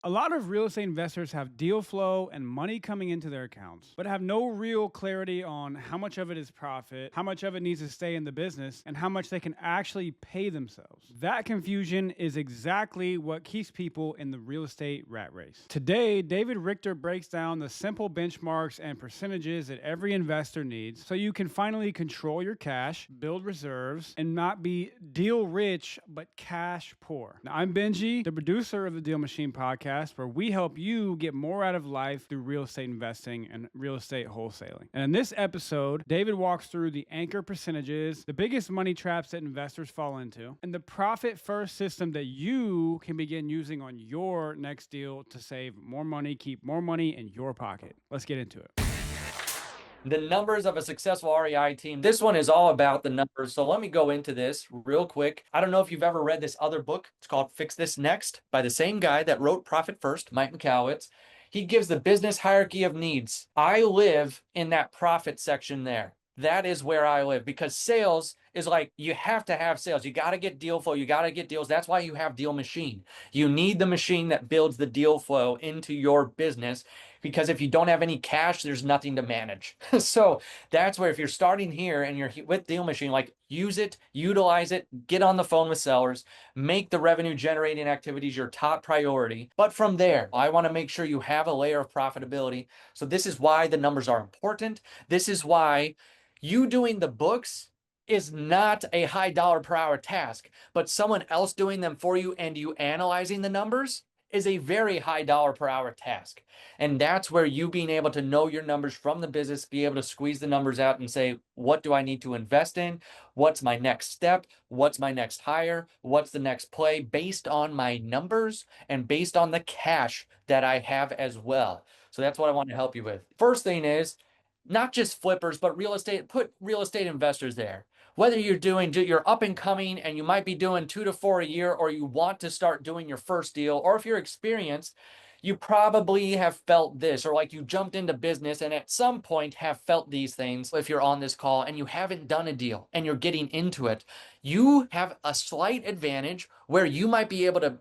A lot of real estate investors have deal flow and money coming into their accounts, but have no real clarity on how much of it is profit, how much of it needs to stay in the business, and how much they can actually pay themselves. That confusion is exactly what keeps people in the real estate rat race. Today, David Richter breaks down the simple benchmarks and percentages that every investor needs so you can finally control your cash, build reserves, and not be deal rich but cash poor. Now, I'm Benji, the producer of the Deal Machine podcast, where we help you get more out of life through real estate investing and real estate wholesaling. And in this episode, David walks through the anchor percentages, the biggest money traps that investors fall into, and the profit first system that you can begin using on your next deal to save more money, keep more money in your pocket. Let's get into it. The numbers of a successful REI team. This one is all about the numbers. So let me go into this real quick. I don't know if you've ever read this other book. It's called Fix This Next by the same guy that wrote Profit First, Mike Michalowicz. He gives the business hierarchy of needs. I live in that profit section there. That is where I live, because sales is like, you have to have sales. You got to get deal flow. You got to get deals. That's why you have DealMachine. You need the machine that builds the deal flow into your business, because if you don't have any cash, there's nothing to manage. So that's where, if you're starting here and you're with DealMachine, like, use it, utilize it, get on the phone with sellers, make the revenue generating activities your top priority. But from there, I want to make sure you have a layer of profitability. So this is why the numbers are important. This is why you doing the books is not a high dollar per hour task, but someone else doing them for you and you analyzing the numbers is a very high dollar per hour task. And that's where you being able to know your numbers from the business, be able to squeeze the numbers out and say, what do I need to invest in? What's my next step? What's my next hire? What's the next play based on my numbers and based on the cash that I have as well. So that's what I want to help you with. First thing is, not just flippers, but real estate, put real estate investors there. Whether you're up and coming and you might be doing 2 to 4 a year, or you want to start doing your first deal, or if you're experienced, you probably have felt this, or like you jumped into business and at some point have felt these things. If you're on this call and you haven't done a deal and you're getting into it, you have a slight advantage where you might be able to,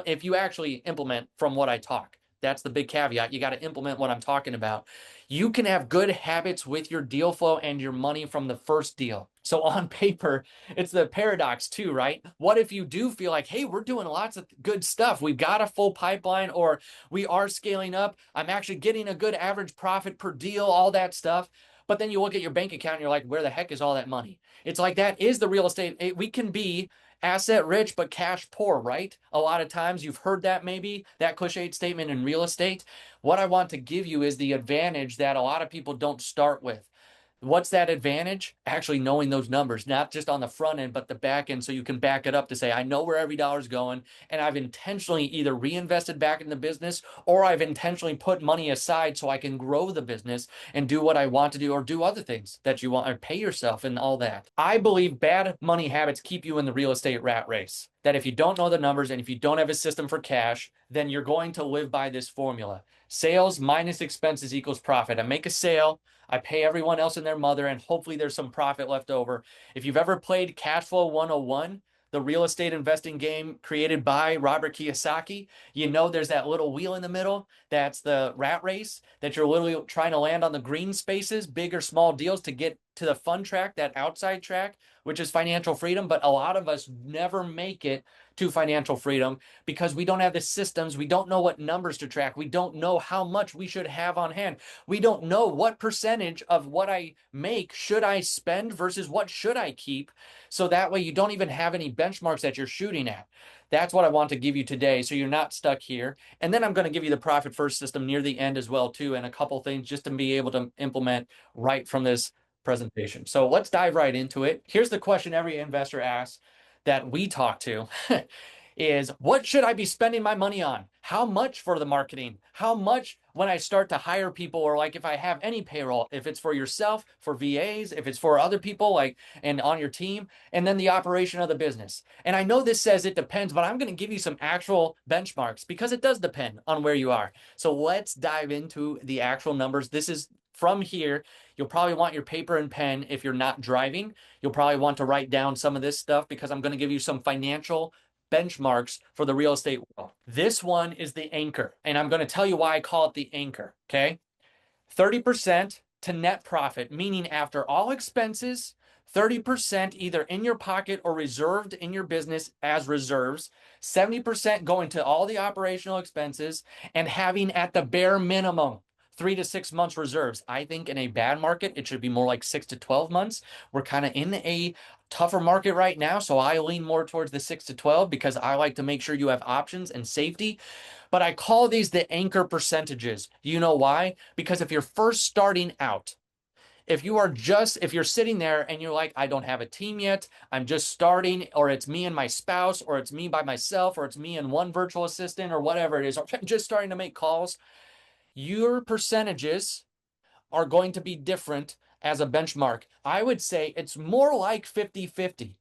if you actually implement from what I talk. That's the big caveat. You got to implement what I'm talking about. You can have good habits with your deal flow and your money from the first deal. So on paper, it's the paradox too, right? What if you do feel like, hey, we're doing lots of good stuff. We've got a full pipeline, or we are scaling up. I'm actually getting a good average profit per deal, all that stuff. But then you look at your bank account and you're like, where the heck is all that money? It's like, that is the real estate. We can be asset rich, but cash poor, right? A lot of times you've heard that, maybe that cliched statement in real estate. What I want to give you is the advantage that a lot of people don't start with. What's that advantage? Actually knowing those numbers, not just on the front end, but the back end, so you can back it up to say, I know where every dollar is going, and I've intentionally either reinvested back in the business, or I've intentionally put money aside so I can grow the business and do what I want to do, or do other things that you want, or pay yourself and all that. I believe bad money habits keep you in the real estate rat race. That if you don't know the numbers and if you don't have a system for cash, then you're going to live by this formula. Sales minus expenses equals profit. I make a sale, I pay everyone else and their mother, and hopefully there's some profit left over. If you've ever played Cash Flow 101, the real estate investing game created by Robert Kiyosaki, you know there's that little wheel in the middle. That's the rat race, that you're literally trying to land on the green spaces, big or small deals, to get to the fun track, that outside track, which is financial freedom. But a lot of us never make it to financial freedom because we don't have the systems. We don't know what numbers to track. We don't know how much we should have on hand. We don't know what percentage of what I make should I spend versus what should I keep. So that way you don't even have any benchmarks that you're shooting at. That's what I want to give you today, so you're not stuck here. And then I'm going to give you the profit first system near the end as well too, and a couple things just to be able to implement right from this presentation. So let's dive right into it. Here's the question every investor asks that we talk to is, what should I be spending my money on? How much for the marketing? How much when I start to hire people, or like if I have any payroll, if it's for yourself, for VAs, if it's for other people, like, and on your team, and then the operation of the business. And I know this says it depends, but I'm going to give you some actual benchmarks because it does depend on where you are. So let's dive into the actual numbers. This is from here. You'll probably want your paper and pen if you're not driving. You'll probably want to write down some of this stuff because I'm going to give you some financial benchmarks for the real estate world. This one is the anchor, and I'm going to tell you why I call it the anchor, okay? 30% to net profit, meaning after all expenses, 30% either in your pocket or reserved in your business as reserves, 70% going to all the operational expenses, and having at the bare minimum 3 to 6 months reserves. I think in a bad market, it should be more like 6 to 12 months. We're kind of in a tougher market right now, so I lean more towards the 6 to 12 because I like to make sure you have options and safety. But I call these the anchor percentages. You know why? Because if you're first starting out, if you're sitting there and you're like, I don't have a team yet, I'm just starting, or it's me and my spouse, or it's me by myself, or it's me and one virtual assistant, or whatever it is, or I'm just starting to make calls, your percentages are going to be different as a benchmark. I would say it's more like 50-50.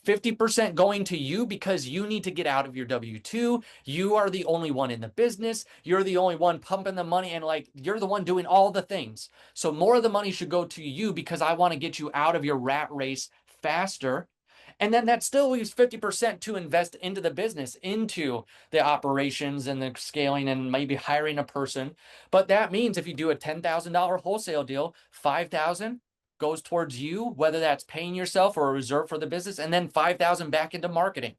50% going to you because you need to get out of your W-2. You are the only one in the business. You're the only one pumping the money, and like you're the one doing all the things. So more of the money should go to you because I want to get you out of your rat race faster. And then that still leaves 50% to invest into the business, into the operations and the scaling and maybe hiring a person. But that means if you do a $10,000 wholesale deal, 5,000 goes towards you, whether that's paying yourself or a reserve for the business, and then 5,000 back into marketing.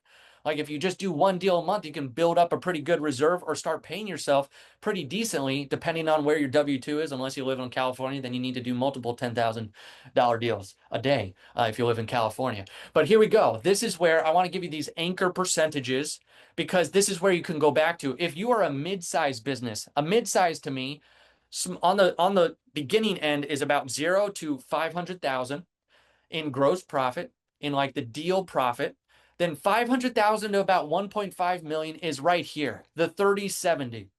Like if you just do one deal a month, you can build up a pretty good reserve or start paying yourself pretty decently, depending on where your W-2 is. Unless you live in California, then you need to do multiple $10,000 deals a day if you live in California. But here we go. This is where I want to give you these anchor percentages because this is where you can go back to. If you are a mid-sized business, a mid-size to me, on the beginning end is about 0 to 500,000 in gross profit, in like the deal profit. Then 500,000 to about 1.5 million is right here, the 30-70.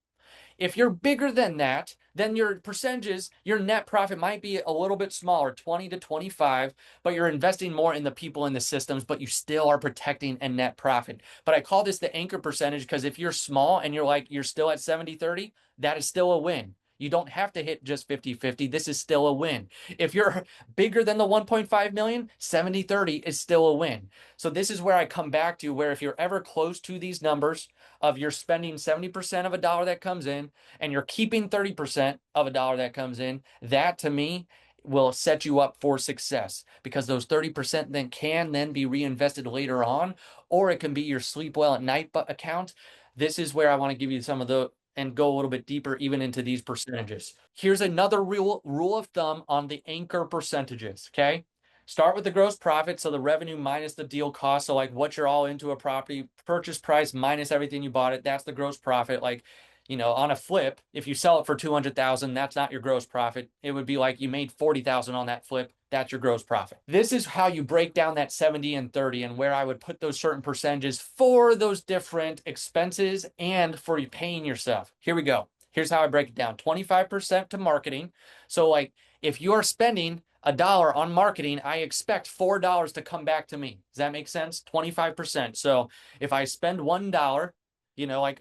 If you're bigger than that, then your percentages, your net profit might be a little bit smaller, 20 to 25, but you're investing more in the people and the systems, but you still are protecting a net profit. But I call this the anchor percentage because if you're small and you're still at 70-30, that is still a win. You don't have to hit just 50-50. This is still a win. If you're bigger than the 1.5 million, 70-30 is still a win. So this is where I come back to where if you're ever close to these numbers of you're spending 70% of a dollar that comes in and you're keeping 30% of a dollar that comes in, that to me will set you up for success because those 30% then can then be reinvested later on, or it can be your sleep well at night account. This is where I want to give you some of the and go a little bit deeper even into these percentages. Here's another rule of thumb on the anchor percentages, okay? Start with the gross profit, so the revenue minus the deal cost, so like what you're all into a property, purchase price minus everything you bought it, that's the gross profit. Like, on a flip, if you sell it for 200,000, that's not your gross profit. It would be like you made 40,000 on that flip. That's your gross profit. This is how you break down that 70 and 30 and where I would put those certain percentages for those different expenses and for you paying yourself. Here we go. Here's how I break it down. 25% to marketing. So like if you are spending $1 on marketing, I expect $4 to come back to me. Does that make sense? 25%. So if I spend $1,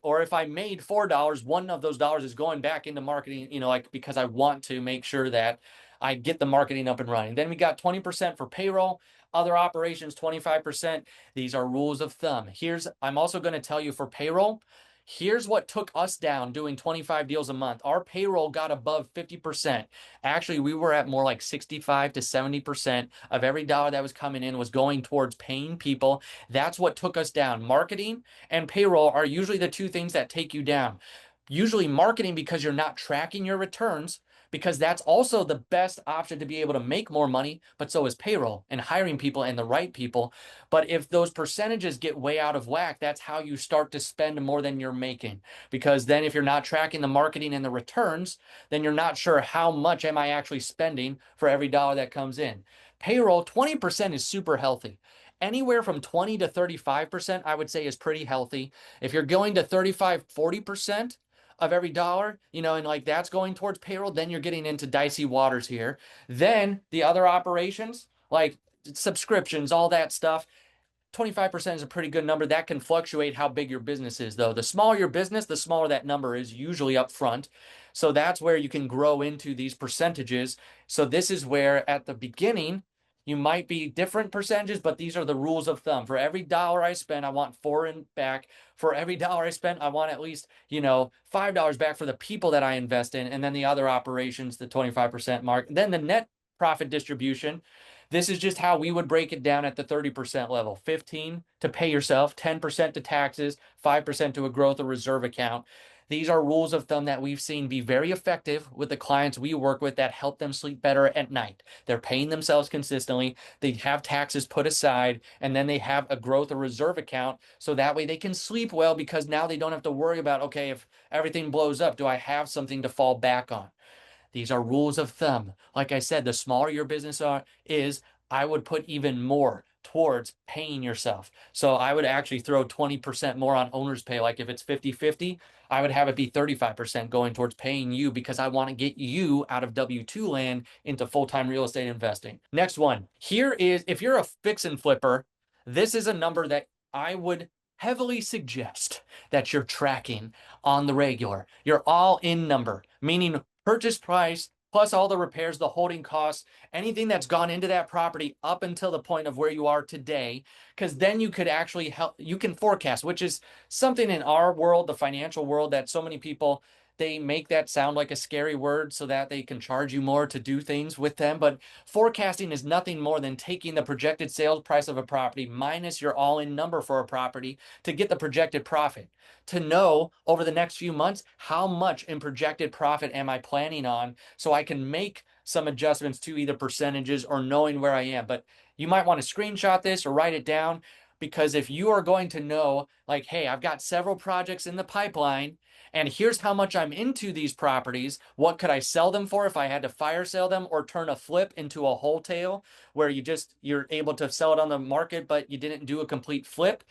or if I made $4, one of those dollars is going back into marketing, because I want to make sure that I get the marketing up and running. Then we got 20% for payroll, other operations, 25%. These are rules of thumb. I'm also going to tell you for payroll, here's what took us down doing 25 deals a month. Our payroll got above 50%. Actually, we were at more like 65 to 70% of every dollar that was coming in was going towards paying people. That's what took us down. Marketing and payroll are usually the two things that take you down. Usually marketing because you're not tracking your returns, because that's also the best option to be able to make more money, but so is payroll and hiring people and the right people. But if those percentages get way out of whack, that's how you start to spend more than you're making. Because then if you're not tracking the marketing and the returns, then you're not sure how much am I actually spending for every dollar that comes in. Payroll, 20% is super healthy. Anywhere from 20 to 35%, I would say is pretty healthy. If you're going to 35, 40%, of every dollar, and like that's going towards payroll, then you're getting into dicey waters here. Then the other operations, like subscriptions, all that stuff, 25% is a pretty good number. That can fluctuate how big your business is, though. The smaller your business, the smaller that number is usually up front. So that's where you can grow into these percentages. So this is where at the beginning, You might be different percentages, but these are the rules of thumb. For every dollar I spend, I want four in back. For every dollar I spend, I want at least, $5 back for the people that I invest in. And then the other operations, the 25% mark. Then the net profit distribution. This is just how we would break it down at the 30% level. 15 to pay yourself, 10% to taxes, 5% to a growth or reserve account. These are rules of thumb that we've seen be very effective with the clients we work with that help them sleep better at night. They're paying themselves consistently. They have taxes put aside, and then they have a growth or reserve account. So that way they can sleep well because now they don't have to worry about, okay, if everything blows up, do I have something to fall back on? These are rules of thumb. Like I said, the smaller your business is, I would put even more towards paying yourself. So I would actually throw 20% more on owner's pay. Like if it's 50-50, I would have it be 35% going towards paying you because I want to get you out of W-2 land into full-time real estate investing. Next one. Here is, if you're a fix and flipper, this is a number that I would heavily suggest that you're tracking on the regular. Your all-in number, meaning purchase price plus all the repairs, the holding costs, anything that's gone into that property up until the point of where you are today, because then you could actually help, you can forecast, which is something in our world, the financial world, that so many people, they make that sound like a scary word so that they can charge you more to do things with them. But forecasting is nothing more than taking the projected sales price of a property minus your all-in number for a property to get the projected profit. To know over the next few months, how much in projected profit am I planning on so I can make some adjustments to either percentages or knowing where I am. But you might want to screenshot this or write it down, because if you are going to know, like, hey, I've got several projects in the pipeline and here's how much I'm into these properties, what could I sell them for if I had to fire sale them or turn a flip into a wholesale where you're able to sell it on the market, but you didn't do a complete flip.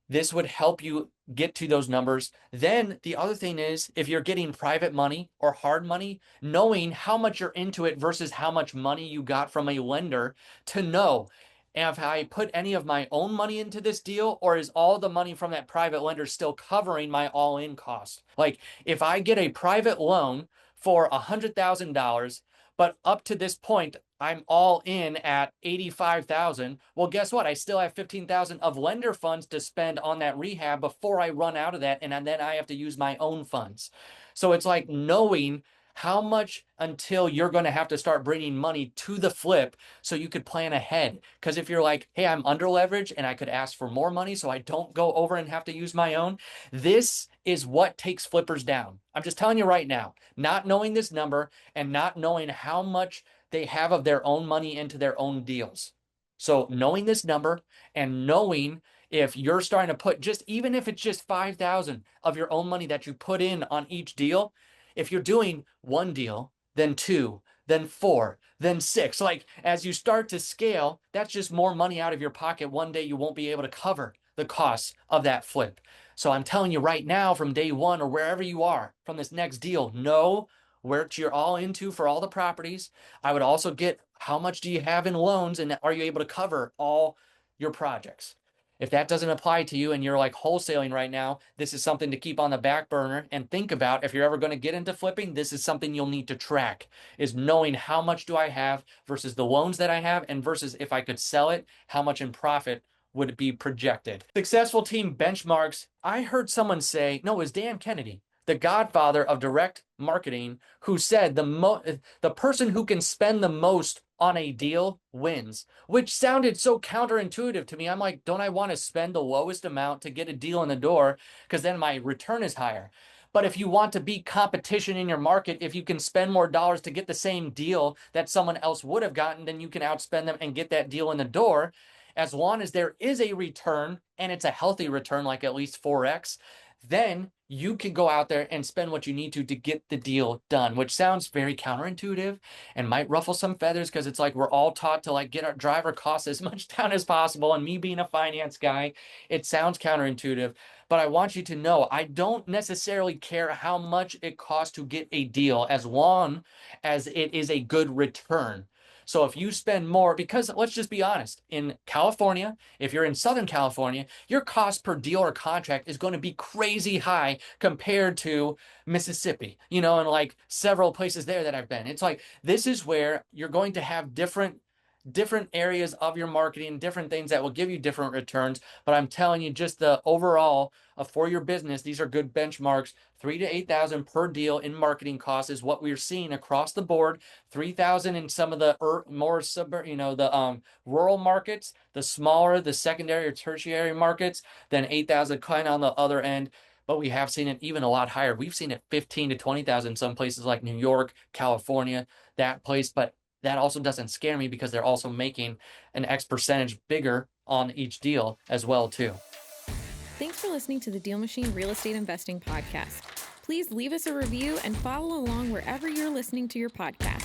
This would help you get to those numbers. Then the other thing is, if you're getting private money or hard money, knowing how much you're into it versus how much money you got from a lender, to know, have I put any of my own money into this deal, or is all the money from that private lender still covering my all-in cost? Like if I get a private loan for $100,000, but up to this point, I'm all in at 85,000. Well, guess what? I still have 15,000 of lender funds to spend on that rehab before I run out of that. And then I have to use my own funds. So it's like knowing how much until you're going to have to start bringing money to the flip so you could plan ahead. Because if you're like, hey, I'm under leveraged and I could ask for more money so I don't go over and have to use my own, this is what takes flippers down. I'm just telling you right now, not knowing this number and not knowing how much they have of their own money into their own deals. So knowing this number and knowing if you're starting to put just, even if it's just 5,000 of your own money that you put in on each deal, if you're doing one deal, then two, then four, then six, like as you start to scale, that's just more money out of your pocket. One day you won't be able to cover the costs of that flip. So I'm telling you right now, from day one or wherever you are from this next deal, know where you're all into for all the properties. I would also get how much do you have in loans and are you able to cover all your projects? If that doesn't apply to you and you're like wholesaling right now, this is something to keep on the back burner and think about. If you're ever going to get into flipping, this is something you'll need to track, is knowing how much do I have versus the loans that I have, and versus if I could sell it, how much in profit would it be projected. Successful team benchmarks. I heard someone say, no, it was Dan Kennedy, the godfather of direct marketing, who said the person who can spend the most on a deal wins, which sounded so counterintuitive to me. I'm like, don't I want to spend the lowest amount to get a deal in the door because then my return is higher? But if you want to beat competition in your market, if you can spend more dollars to get the same deal that someone else would have gotten, then you can outspend them and get that deal in the door. As long as there is a return and it's a healthy return, like at least 4x, then you can go out there and spend what you need to get the deal done, which sounds very counterintuitive and might ruffle some feathers because it's like we're all taught to like get our driver costs as much down as possible. And me being a finance guy, it sounds counterintuitive, but I want you to know I don't necessarily care how much it costs to get a deal as long as it is a good return. So if you spend more, because let's just be honest, in California, if you're in Southern California, your cost per deal or contract is going to be crazy high compared to Mississippi, and like several places there that I've been. It's like, this is where you're going to have different different areas of your marketing, different things that will give you different returns. But I'm telling you, just the overall for your business, these are good benchmarks. 3,000 to 8,000 per deal in marketing costs is what we're seeing across the board. 3,000 in some of the more the rural markets, the smaller, the secondary or tertiary markets, then 8,000 kind of on the other end. But we have seen it even a lot higher. We've seen it 15 to 20,000 in some places like New York, California, that place. But that also doesn't scare me because they're also making an X percentage bigger on each deal as well too. Thanks for listening to the DealMachine Real Estate Investing Podcast. Please leave us a review and follow along wherever you're listening to your podcast.